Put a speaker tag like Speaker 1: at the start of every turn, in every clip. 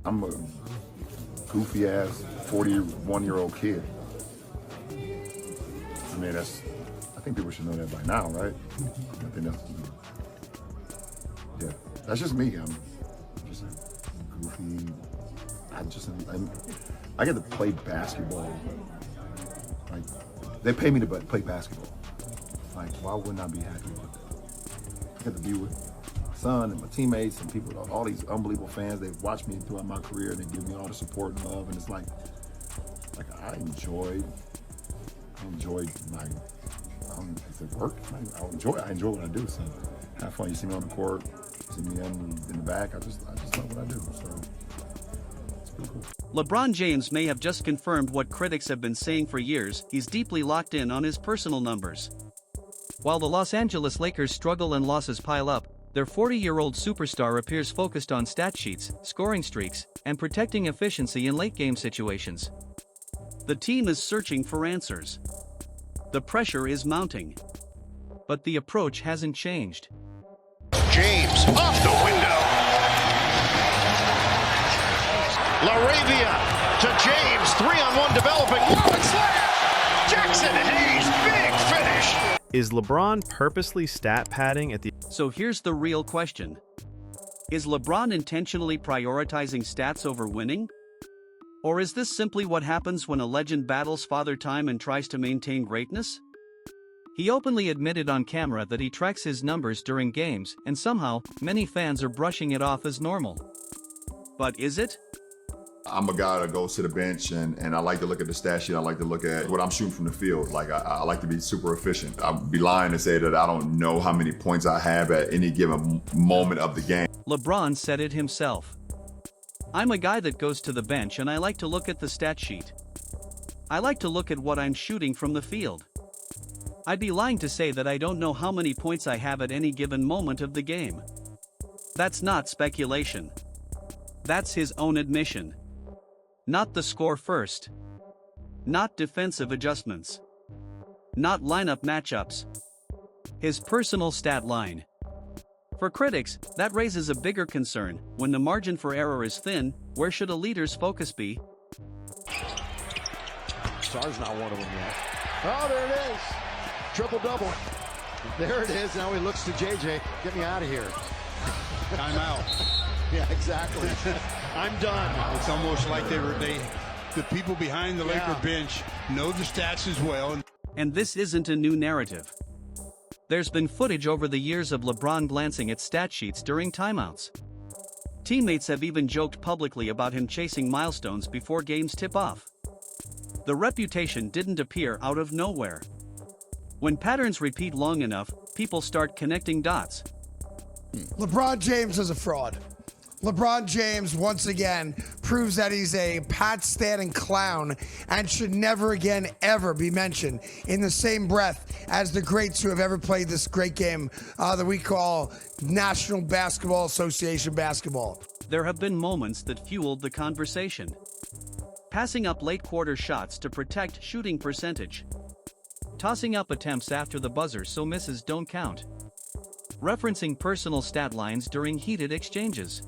Speaker 1: I'm a goofy ass 41-year-old kid. I mean, I think people should know that by now, right? I think that's just me. I'm just goofy. I get to play basketball. Like, they pay me to play basketball. Like, why wouldn't I be happy with that? I get to be with my son and my teammates and people, all these unbelievable fans. They've watched me throughout my career and they give me all the support and love. And it's like I enjoy my, if it work, I enjoy what I do. So have fun. You see me on the court, see me in the back. I just love what I do. So it's pretty cool.
Speaker 2: LeBron James may have just confirmed what critics have been saying for years. He's deeply locked in on his personal numbers. While the Los Angeles Lakers struggle and losses pile up, their 40-year-old superstar appears focused on stat sheets, scoring streaks, and protecting efficiency in late-game situations. The team is searching for answers. The pressure is mounting. But the approach hasn't changed.
Speaker 3: James off the window. LaRavia to James, 3-on-1 developing. Whoa, slam! Jackson Hayes, big finish.
Speaker 4: Is LeBron purposely stat padding at the...
Speaker 2: So here's the real question. Is LeBron intentionally prioritizing stats over winning? Or is this simply what happens when a legend battles father time and tries to maintain greatness? He openly admitted on camera that he tracks his numbers during games, and somehow, many fans are brushing it off as normal. But is it?
Speaker 1: I'm a guy that goes to the bench and I like to look at the stat sheet. I like to look at what I'm shooting from the field. Like I like to be super efficient. I'd be lying to say that I don't know how many points I have at any given moment of the game.
Speaker 2: LeBron said it himself. I'm a guy that goes to the bench and I like to look at the stat sheet. I like to look at what I'm shooting from the field. I'd be lying to say that I don't know how many points I have at any given moment of the game. That's not speculation. That's his own admission. Not the score first. Not defensive adjustments. Not lineup matchups. His personal stat line. For critics, that raises a bigger concern. When the margin for error is thin, where should a leader's focus be?
Speaker 3: Star's not one of them yet. Oh, there it is. Triple-double. There it is. Now he looks to JJ. Get me out of here.
Speaker 5: Timeout.
Speaker 3: Yeah, exactly. I'm done.
Speaker 5: It's almost like the people behind the Laker bench know the stats as well.
Speaker 2: And this isn't a new narrative. There's been footage over the years of LeBron glancing at stat sheets during timeouts. Teammates have even joked publicly about him chasing milestones before games tip off. The reputation didn't appear out of nowhere. When patterns repeat long enough, people start connecting dots.
Speaker 6: LeBron James is a fraud. LeBron James, once again, proves that he's a pat-standing clown and should never again ever be mentioned in the same breath as the greats who have ever played this great game that we call National Basketball Association basketball.
Speaker 2: There have been moments that fueled the conversation. Passing up late quarter shots to protect shooting percentage. Tossing up attempts after the buzzer so misses don't count. Referencing personal stat lines during heated exchanges.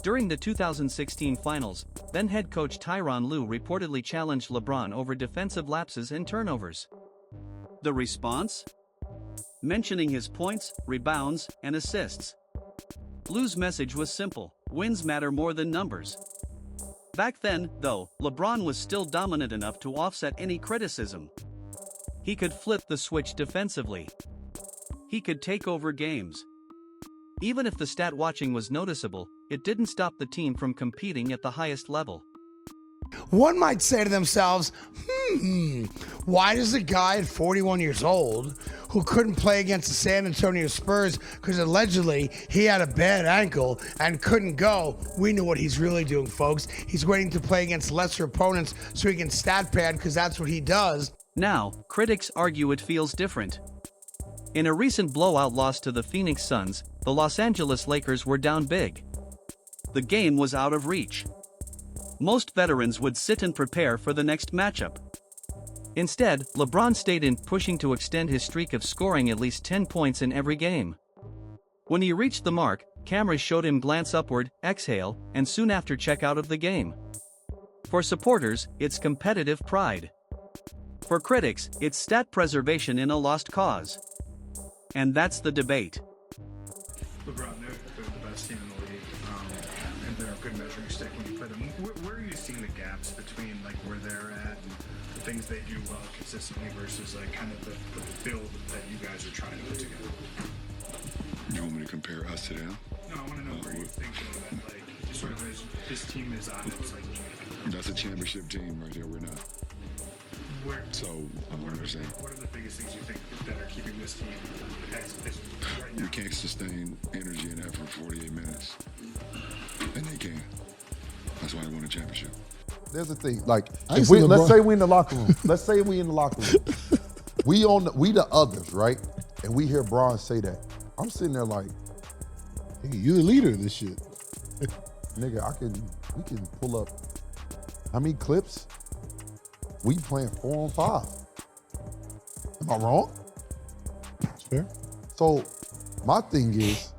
Speaker 2: During the 2016 finals, then head coach Tyronn Lue reportedly challenged LeBron over defensive lapses and turnovers. The response? Mentioning his points, rebounds, and assists. Lue's message was simple: wins matter more than numbers. Back then, though, LeBron was still dominant enough to offset any criticism. He could flip the switch defensively. He could take over games. Even if the stat watching was noticeable, it didn't stop the team from competing at the highest level.
Speaker 6: One might say to themselves, why does a guy at 41 years old who couldn't play against the San Antonio Spurs because allegedly he had a bad ankle and couldn't go? We know what he's really doing, folks. He's waiting to play against lesser opponents so he can stat pad because that's what he does.
Speaker 2: Now, critics argue it feels different. In a recent blowout loss to the Phoenix Suns, the Los Angeles Lakers were down big. The game was out of reach. Most veterans would sit and prepare for the next matchup. Instead, LeBron stayed in, pushing to extend his streak of scoring at least 10 points in every game. When he reached the mark, cameras showed him glance upward, exhale, and soon after check out of the game. For supporters, it's competitive pride. For critics, it's stat preservation in a lost cause. And that's the debate.
Speaker 7: LeBron, they're the best team in the league, and they're a good measuring stick when you play them. Where are you seeing the gaps between like where they're at and the things they do well consistently versus like kind of the build that you guys are trying to put together?
Speaker 8: You want me to compare us to them?
Speaker 7: No, I want to know where you think that like sort of this team is on its like.
Speaker 8: That's a championship team right there. We're not.
Speaker 7: Where?
Speaker 8: So I don't understand.
Speaker 7: What are the biggest things you think that are keeping this team as right now?
Speaker 8: We can't sustain energy and effort for 48 minutes, and they can. That's why they won a championship.
Speaker 1: There's a thing, like,
Speaker 9: let's say we in the locker room. We the others, right? And we hear Bron say that. I'm sitting there like,
Speaker 10: hey, you the leader of this shit.
Speaker 9: nigga, we can pull up how many clips? We playing 4-on-5. Am I wrong?
Speaker 10: That's fair.
Speaker 9: So my thing is,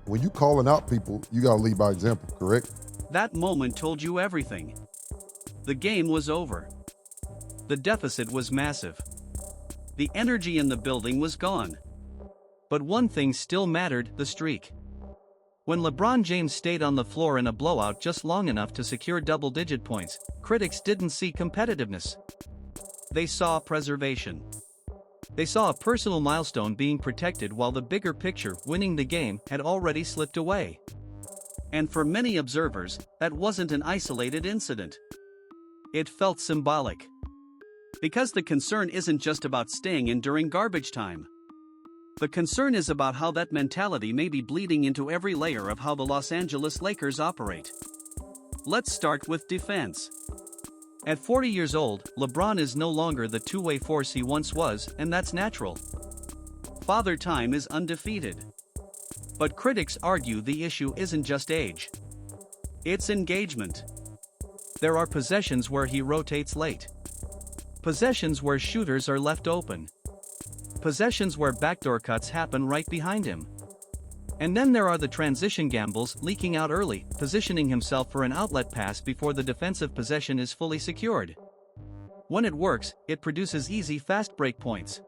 Speaker 9: when you calling out people, you gotta lead by example, correct?
Speaker 2: That moment told you everything. The game was over. The deficit was massive. The energy in the building was gone. But one thing still mattered, the streak. When LeBron James stayed on the floor in a blowout just long enough to secure double-digit points, critics didn't see competitiveness. They saw preservation. They saw a personal milestone being protected while the bigger picture, winning the game, had already slipped away. And for many observers, that wasn't an isolated incident. It felt symbolic. Because the concern isn't just about staying in during garbage time. The concern is about how that mentality may be bleeding into every layer of how the Los Angeles Lakers operate. Let's start with defense. At 40 years old, LeBron is no longer the two-way force he once was, and that's natural. Father Time is undefeated. But critics argue the issue isn't just age. It's engagement. There are possessions where he rotates late. Possessions where shooters are left open. Possessions where backdoor cuts happen right behind him. And then there are the transition gambles, leaking out early, positioning himself for an outlet pass before the defensive possession is fully secured. When it works, it produces easy fast break points.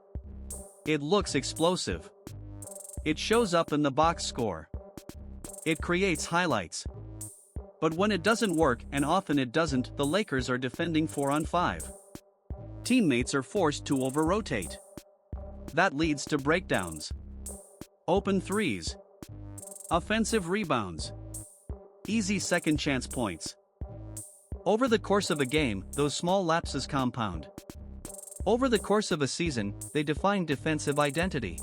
Speaker 2: It looks explosive. It shows up in the box score. It creates highlights. But when it doesn't work, and often it doesn't, the Lakers are defending 4-on-5. Teammates are forced to over-rotate. That leads to breakdowns. Open threes. Offensive rebounds. Easy second chance points. Over the course of a game, those small lapses compound. Over the course of a season, they define defensive identity.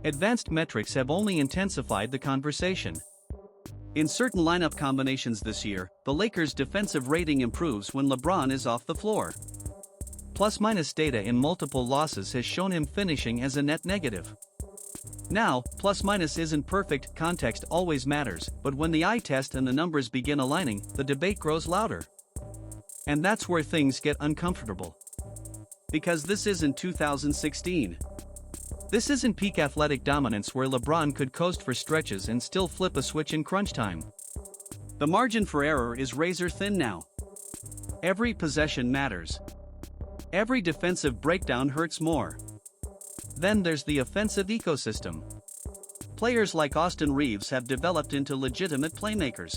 Speaker 2: Advanced metrics have only intensified the conversation. In certain lineup combinations this year, the Lakers' defensive rating improves when LeBron is off the floor. Plus-minus data in multiple losses has shown him finishing as a net negative. Now, plus-minus isn't perfect, context always matters, but when the eye test and the numbers begin aligning, the debate grows louder. And that's where things get uncomfortable. Because this isn't 2016. This isn't peak athletic dominance where LeBron could coast for stretches and still flip a switch in crunch time. The margin for error is razor thin now. Every possession matters. Every defensive breakdown hurts more. Then there's the offensive ecosystem. Players like Austin Reeves have developed into legitimate playmakers.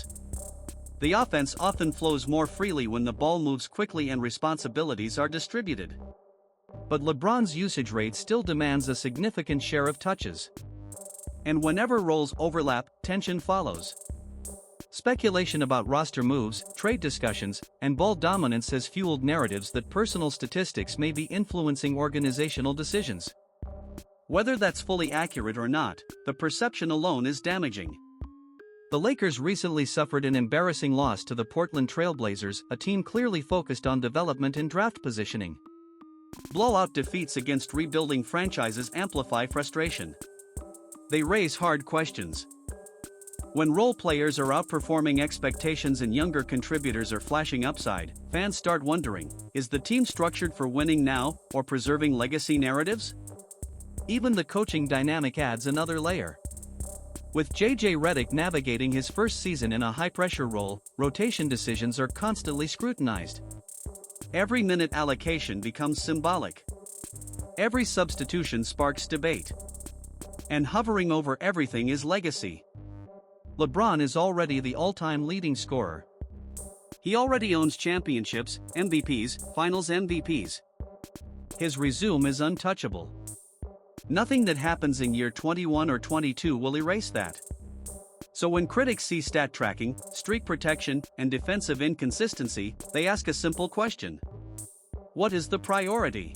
Speaker 2: The offense often flows more freely when the ball moves quickly and responsibilities are distributed. But LeBron's usage rate still demands a significant share of touches. And whenever roles overlap, tension follows. Speculation about roster moves, trade discussions, and ball dominance has fueled narratives that personal statistics may be influencing organizational decisions. Whether that's fully accurate or not, the perception alone is damaging. The Lakers recently suffered an embarrassing loss to the Portland Trail Blazers, a team clearly focused on development and draft positioning. Blowout defeats against rebuilding franchises amplify frustration. They raise hard questions. When role players are outperforming expectations and younger contributors are flashing upside, fans start wondering, is the team structured for winning now, or preserving legacy narratives? Even the coaching dynamic adds another layer. With JJ Redick navigating his first season in a high-pressure role, rotation decisions are constantly scrutinized. Every minute allocation becomes symbolic. Every substitution sparks debate. And hovering over everything is legacy. LeBron is already the all-time leading scorer. He already owns championships, MVPs, finals MVPs. His resume is untouchable. Nothing that happens in year 21 or 22 will erase that. So when critics see stat tracking, streak protection, and defensive inconsistency, they ask a simple question. What is the priority?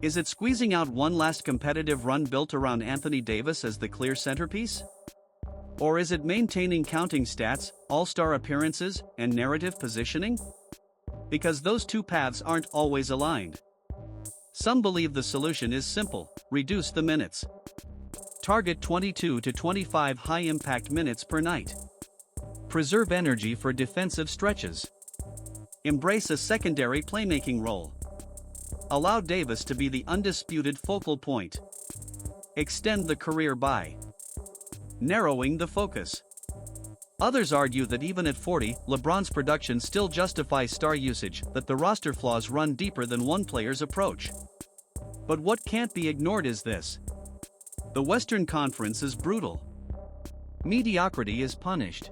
Speaker 2: Is it squeezing out one last competitive run built around Anthony Davis as the clear centerpiece? Or is it maintaining counting stats, all-star appearances, and narrative positioning? Because those two paths aren't always aligned. Some believe the solution is simple: reduce the minutes. Target 22 to 25 high-impact minutes per night. Preserve energy for defensive stretches. Embrace a secondary playmaking role. Allow Davis to be the undisputed focal point. Extend the career by narrowing the focus. Others argue that even at 40, LeBron's production still justifies star usage, that the roster flaws run deeper than one player's approach. But what can't be ignored is this. The Western Conference is brutal. Mediocrity is punished.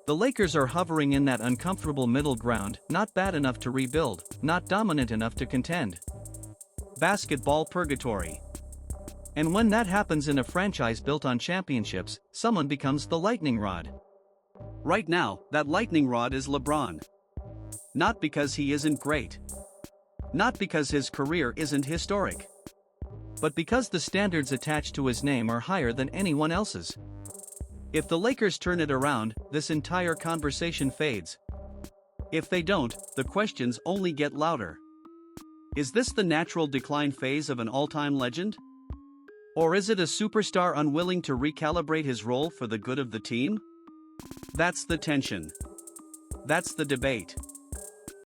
Speaker 2: The Lakers are hovering in that uncomfortable middle ground, not bad enough to rebuild, not dominant enough to contend. Basketball purgatory. And when that happens in a franchise built on championships, someone becomes the lightning rod. Right now, that lightning rod is LeBron. Not because he isn't great. Not because his career isn't historic. But because the standards attached to his name are higher than anyone else's. If the Lakers turn it around, this entire conversation fades. If they don't, the questions only get louder. Is this the natural decline phase of an all-time legend? Or is it a superstar unwilling to recalibrate his role for the good of the team? That's the tension. That's the debate.